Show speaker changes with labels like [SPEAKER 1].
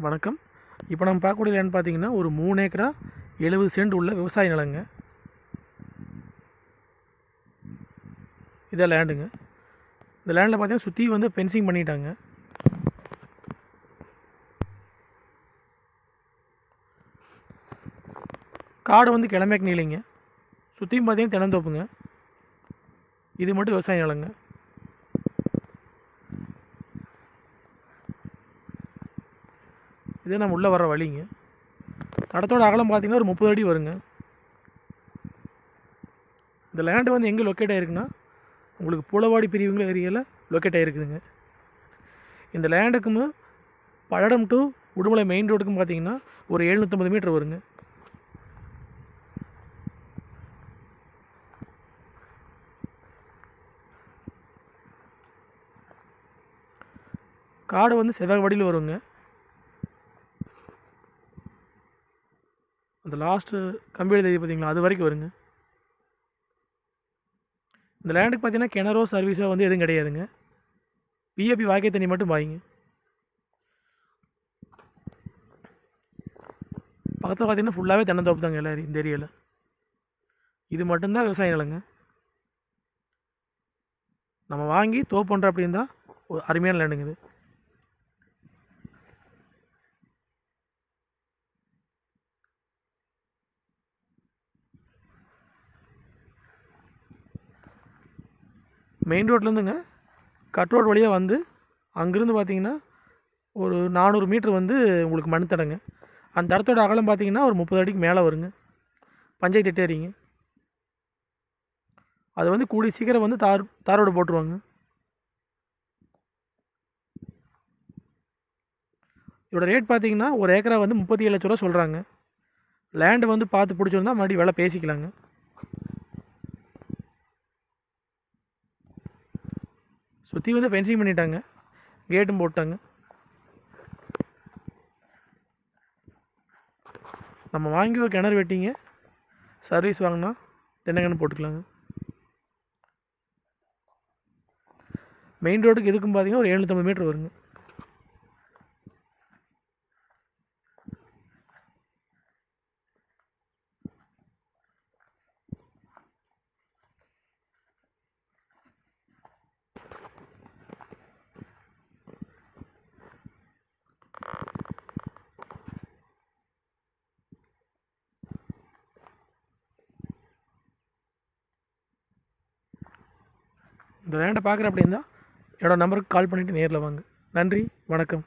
[SPEAKER 1] வணக்கம். இப்போ நம்ம பார்க்கக்கூடிய லேண்ட் பார்த்தீங்கன்னா ஒரு 3 ஏக்கரா 70 சென்ட் உள்ள விவசாய நிலங்க. இதான் லேண்டுங்க. இந்த லேண்டில் பார்த்தீங்கன்னா சுற்றி வந்து ஃபென்சிங் பண்ணிட்டாங்க. காடு வந்து கிழமைக்கு நீளிங்க. சுற்றியும் பார்த்தீங்கன்னா தென்னந்தோப்புங்க. இது மட்டும் விவசாய நிலங்க. இதே நம்ம உள்ளே வர வழிங்க. தடத்தோட அகலம் பார்த்தீங்கன்னா ஒரு 30 அடி வருங்க. இந்த லேண்டு வந்து எங்கே லொக்கேட் ஆகிருக்குன்னா உங்களுக்கு பூலவாடி பிரிவுங்கிற ஏரியாவில் லொக்கேட் ஆகிருக்குதுங்க. இந்த லேண்டுக்கும் பல்லடம் டு உடுமலை மெயின் ரோடுக்கும் பார்த்தீங்கன்னா ஒரு 750 மீட்டர் வருங்க. காடு வந்து செவ்வாய் வடியில் வருங்க. அந்த லாஸ்ட்டு கம்பி தேதி பார்த்தீங்களா அது வரைக்கும் வருங்க. இந்த லேண்டுக்கு பார்த்தீங்கன்னா கிணறோ சர்வீஸோ வந்து எதுவும் கிடையாதுங்க. பிஏபி வாய்க்கை தண்ணி மட்டும் பாய்ங்க. பக்கத்தில் பார்த்தீங்கன்னா ஃபுல்லாகவே தென்னந்தோப்பு தாங்க எல்லாரும் இந்த ஏரியாவில். இது மட்டும்தான் விவசாய நிலங்க. நம்ம வாங்கி தோப்பு பண்ணுற அப்படின்னு தான் ஒரு அருமையான லேண்டுங்க இது. மெயின் ரோட்லேருந்துங்க கட் ரோடு வழியாக வந்து அங்கேருந்து பார்த்தீங்கன்னா ஒரு 400 மீட்ரு வந்து உங்களுக்கு மண் தடங்க. அந்த இடத்தோட அகலம் பார்த்தீங்கன்னா ஒரு 30 அடிக்கு மேலே வருங்க. பஞ்சாயத்து எட்டேரிங்க. அது வந்து கூடி சீக்கிரம் வந்து தாரோடு போட்டுருவாங்க. இதோட ரேட் பார்த்தீங்கன்னா ஒரு ஏக்கரா வந்து 37 லட்ச ரூபா சொல்கிறாங்க. லேண்டு வந்து பார்த்து பிடிச்சிருந்தா மறுபடியும் விலை பேசிக்கலாங்க. சுற்றி வந்து ஃபென்சிங் பண்ணிட்டாங்க, கேட்டும் போட்டாங்க. நம்ம வாங்கி ஒரு கிணறு வெட்டிங்க, சர்வீஸ் வாங்கினா தென்னங்கன்று போட்டுக்கலாங்க. மெயின் ரோடுக்கு இதுக்கும் பார்த்தீங்கன்னா ஒரு 750 மீட்டர் வருங்க. இந்த லேண்டை பார்க்குற அப்படின்னா என்னோடய நம்பருக்கு கால் பண்ணிவிட்டு நேரில் வாங்க. நன்றி, வணக்கம்.